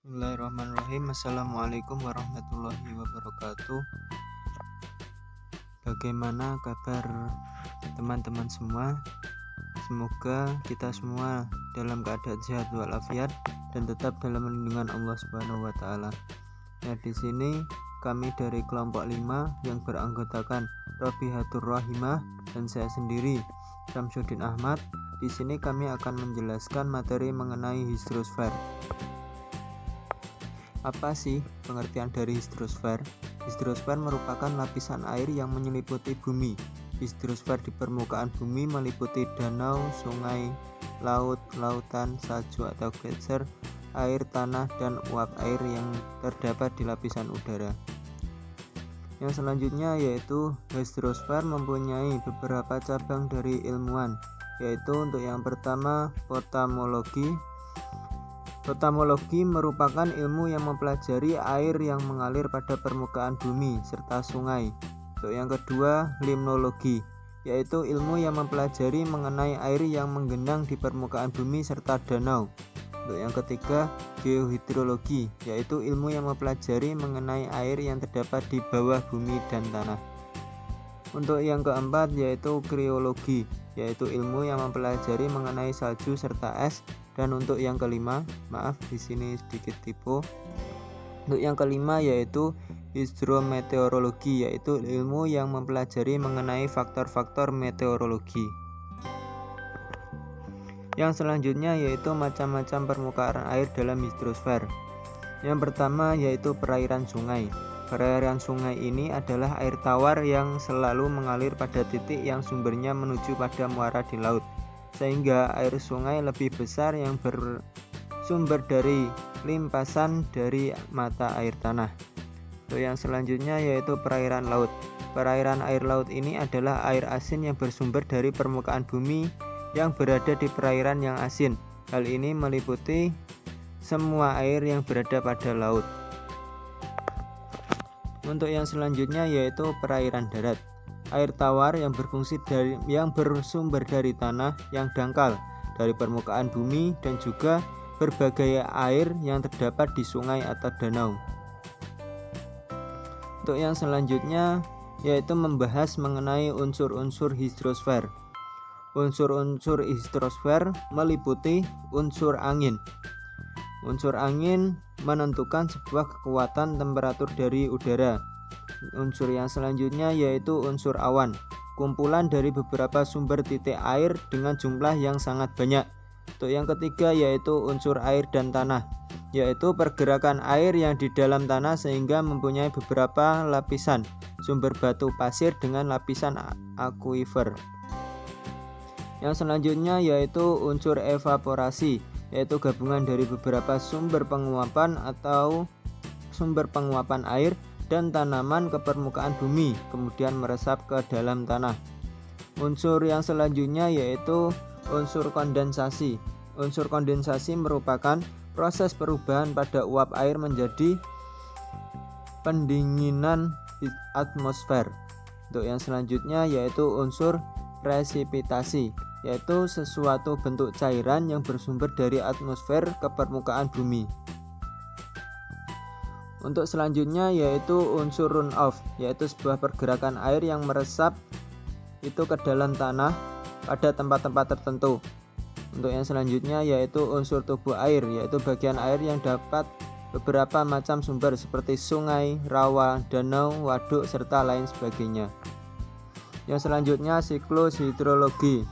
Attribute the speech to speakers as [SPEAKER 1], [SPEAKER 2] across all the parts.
[SPEAKER 1] Bismillahirrahmanirrahim. Assalamualaikum warahmatullahi wabarakatuh. Bagaimana kabar teman-teman semua? Semoga kita semua dalam keadaan sehat walafiat dan tetap dalam lindungan Allah Subhanahu wa taala. Nah, di sini kami dari kelompok 5 yang beranggotakan Robihatur Rahimah dan saya sendiri Syamsuddin Ahmad. Di sini kami akan menjelaskan materi mengenai hidrosfer. Apa sih pengertian dari hidrosfer? Hidrosfer merupakan lapisan air yang menyelimuti bumi. Hidrosfer di permukaan bumi meliputi danau, sungai, laut, lautan, salju atau gletser, air tanah, dan uap air yang terdapat di lapisan udara. Yang selanjutnya yaitu hidrosfer mempunyai beberapa cabang dari ilmuwan, yaitu untuk yang pertama potamologi. Potamologi merupakan ilmu yang mempelajari air yang mengalir pada permukaan bumi serta sungai. Untuk yang kedua, limnologi, yaitu ilmu yang mempelajari mengenai air yang menggenang di permukaan bumi serta danau. Untuk yang ketiga, geohidrologi, yaitu ilmu yang mempelajari mengenai air yang terdapat di bawah bumi dan tanah. Untuk yang keempat yaitu kriologi, yaitu ilmu yang mempelajari mengenai salju serta es. Dan untuk yang kelima, maaf di sini sedikit typo. Untuk yang kelima yaitu hidrometeorologi, yaitu ilmu yang mempelajari mengenai faktor-faktor meteorologi. Yang selanjutnya yaitu macam-macam permukaan air dalam hidrosfer. Yang pertama yaitu perairan sungai. Perairan sungai ini adalah air tawar yang selalu mengalir pada titik yang sumbernya menuju pada muara di laut, sehingga air sungai lebih besar yang bersumber dari limpasan dari mata air tanah. Untuk yang selanjutnya yaitu perairan laut. Perairan air laut ini adalah air asin yang bersumber dari permukaan bumi yang berada di perairan yang asin. Hal ini meliputi semua air yang berada pada laut. Untuk yang selanjutnya yaitu perairan darat. Air tawar yang bersumber dari tanah yang dangkal, dari permukaan bumi, dan juga berbagai air yang terdapat di sungai atau danau. Untuk yang selanjutnya yaitu membahas mengenai unsur-unsur hidrosfer. Unsur-unsur hidrosfer meliputi unsur angin. Unsur angin menentukan sebuah kekuatan temperatur dari udara. Unsur yang selanjutnya yaitu unsur awan, kumpulan dari beberapa sumber titik air dengan jumlah yang sangat banyak. Untuk yang ketiga yaitu unsur air dan tanah, yaitu pergerakan air yang di dalam tanah sehingga mempunyai beberapa lapisan, sumber batu pasir dengan lapisan akuifer. Yang selanjutnya yaitu unsur evaporasi, yaitu gabungan dari beberapa sumber penguapan atau sumber penguapan air dan tanaman ke permukaan bumi, kemudian meresap ke dalam tanah. Unsur yang selanjutnya yaitu unsur kondensasi. Unsur kondensasi merupakan proses perubahan pada uap air menjadi pendinginan atmosfer. Untuk yang selanjutnya yaitu unsur presipitasi, yaitu sesuatu bentuk cairan yang bersumber dari atmosfer ke permukaan bumi. Untuk selanjutnya yaitu unsur runoff, yaitu sebuah pergerakan air yang meresap itu ke dalam tanah pada tempat-tempat tertentu. Untuk yang selanjutnya yaitu unsur tubuh air, yaitu bagian air yang dapat beberapa macam sumber seperti sungai, rawa, danau, waduk, serta lain sebagainya. Yang selanjutnya siklus hidrologi.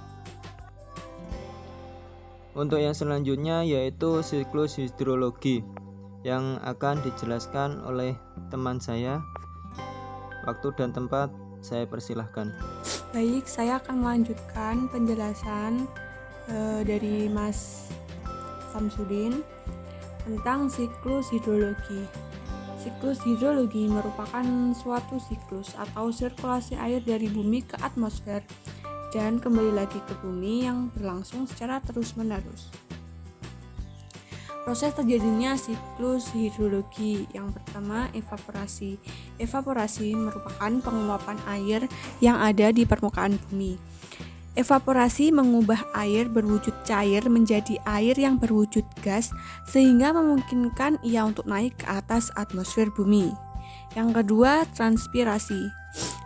[SPEAKER 1] Untuk yang selanjutnya yaitu siklus hidrologi yang akan dijelaskan oleh teman saya. Waktu dan tempat saya persilahkan.
[SPEAKER 2] Baik, saya akan melanjutkan penjelasan dari Mas Samsudin tentang siklus hidrologi. Siklus hidrologi merupakan suatu siklus atau sirkulasi air dari bumi ke atmosfer dan kembali lagi ke bumi yang berlangsung secara terus-menerus. Proses terjadinya siklus hidrologi yang pertama evaporasi. Evaporasi merupakan penguapan air yang ada di permukaan bumi. Evaporasi mengubah air berwujud cair menjadi air yang berwujud gas sehingga memungkinkan ia untuk naik ke atas atmosfer bumi. Yang kedua, transpirasi.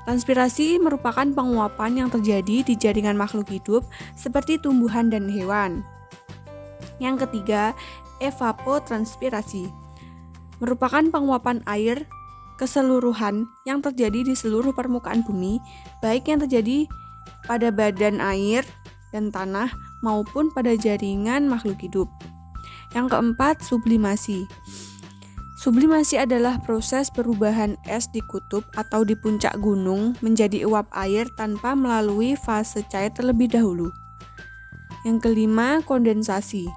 [SPEAKER 2] Transpirasi merupakan penguapan yang terjadi di jaringan makhluk hidup seperti tumbuhan dan hewan. Yang ketiga, evapotranspirasi. Merupakan penguapan air keseluruhan yang terjadi di seluruh permukaan bumi, baik yang terjadi pada badan air dan tanah maupun pada jaringan makhluk hidup. Yang keempat, sublimasi. Sublimasi adalah proses perubahan es di kutub atau di puncak gunung menjadi uap air tanpa melalui fase cair terlebih dahulu. Yang kelima, kondensasi.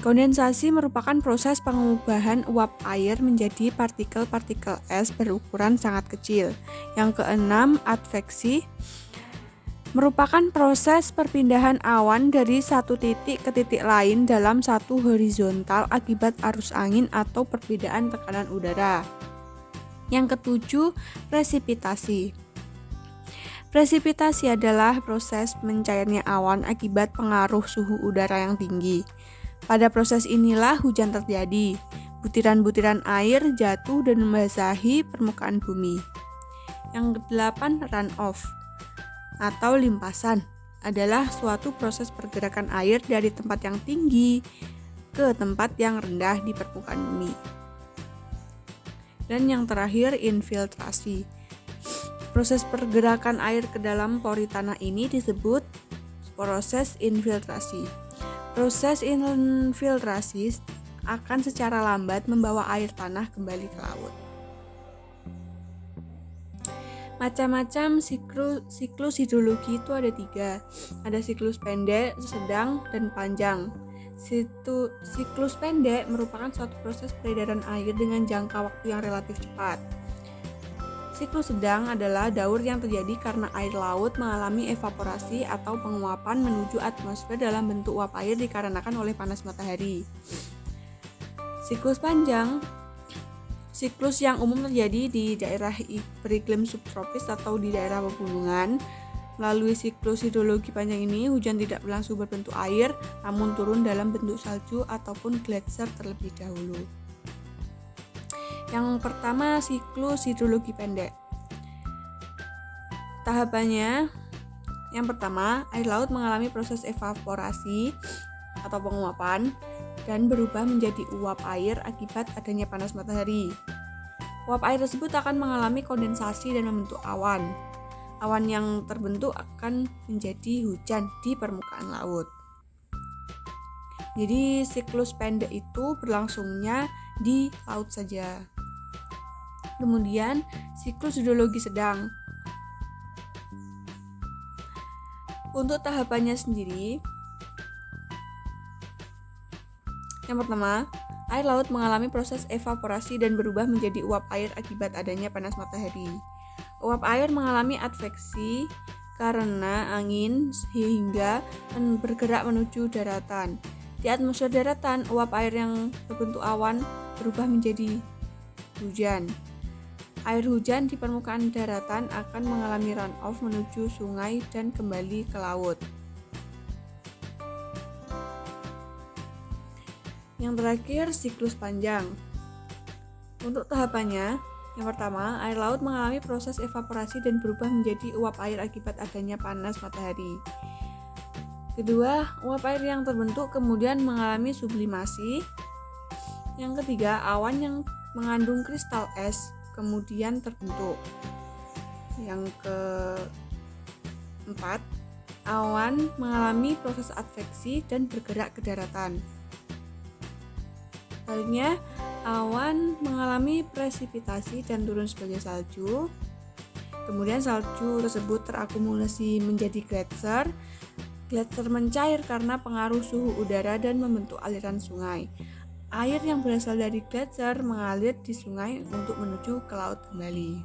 [SPEAKER 2] Kondensasi merupakan proses pengubahan uap air menjadi partikel-partikel es berukuran sangat kecil. Yang keenam, adveksi. Merupakan proses perpindahan awan dari satu titik ke titik lain dalam satu horizontal akibat arus angin atau perbedaan tekanan udara. Yang ketujuh, presipitasi. Presipitasi adalah proses mencairnya awan akibat pengaruh suhu udara yang tinggi. Pada proses inilah hujan terjadi. Butiran-butiran air jatuh dan membasahi permukaan bumi. Yang kedelapan, runoff atau limpasan adalah suatu proses pergerakan air dari tempat yang tinggi ke tempat yang rendah di permukaan bumi. Dan yang terakhir, infiltrasi. Proses pergerakan air ke dalam pori tanah ini disebut proses infiltrasi. Proses infiltrasi akan secara lambat membawa air tanah kembali ke laut. Macam-macam siklus hidrologi itu ada 3. Ada siklus pendek, sedang, dan panjang. Siklus pendek merupakan suatu proses peredaran air dengan jangka waktu yang relatif cepat. Siklus sedang adalah daur yang terjadi karena air laut mengalami evaporasi atau penguapan menuju atmosfer dalam bentuk uap air dikarenakan oleh panas matahari. Siklus panjang, siklus yang umum terjadi di daerah beriklim subtropis atau di daerah pegunungan. Melalui siklus hidrologi panjang ini, hujan tidak berlangsung berbentuk air, namun turun dalam bentuk salju ataupun gletser terlebih dahulu. Yang pertama, siklus hidrologi pendek. Tahapannya, yang pertama, air laut mengalami proses evaporasi atau penguapan dan berubah menjadi uap air akibat adanya panas matahari. Uap air tersebut akan mengalami kondensasi dan membentuk awan. Awan yang terbentuk akan menjadi hujan di permukaan laut. Jadi siklus pendek itu berlangsungnya di laut saja. Kemudian siklus hidrologi sedang. Untuk tahapannya sendiri, yang pertama, air laut mengalami proses evaporasi dan berubah menjadi uap air akibat adanya panas matahari. Uap air mengalami adveksi karena angin sehingga bergerak menuju daratan. Di atmosfer daratan, uap air yang berbentuk awan berubah menjadi hujan. Air hujan di permukaan daratan akan mengalami runoff menuju sungai dan kembali ke laut. Yang terakhir, siklus panjang. Untuk tahapannya, yang pertama, air laut mengalami proses evaporasi dan berubah menjadi uap air akibat adanya panas matahari. Kedua, uap air yang terbentuk kemudian mengalami sublimasi. Yang ketiga, awan yang mengandung kristal es kemudian terbentuk. Yang keempat, awan mengalami proses adveksi dan bergerak ke daratan. Selanjutnya, awan mengalami presipitasi dan turun sebagai salju. Kemudian salju tersebut terakumulasi menjadi gletser. Gletser mencair karena pengaruh suhu udara dan membentuk aliran sungai. Air yang berasal dari gletser mengalir di sungai untuk menuju ke laut kembali.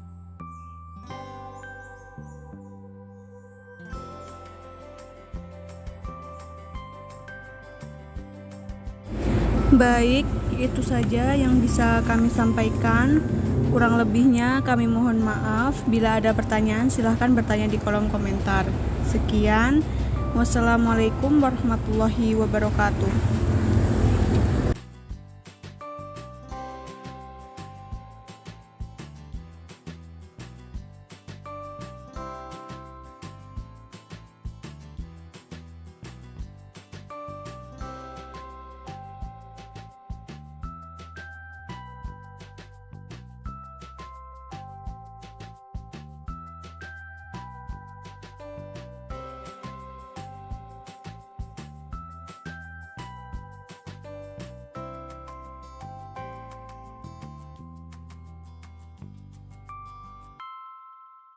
[SPEAKER 2] Baik, itu saja yang bisa kami sampaikan. Kurang lebihnya kami mohon maaf. Bila ada pertanyaan silahkan bertanya di kolom komentar. Sekian, wassalamualaikum warahmatullahi wabarakatuh.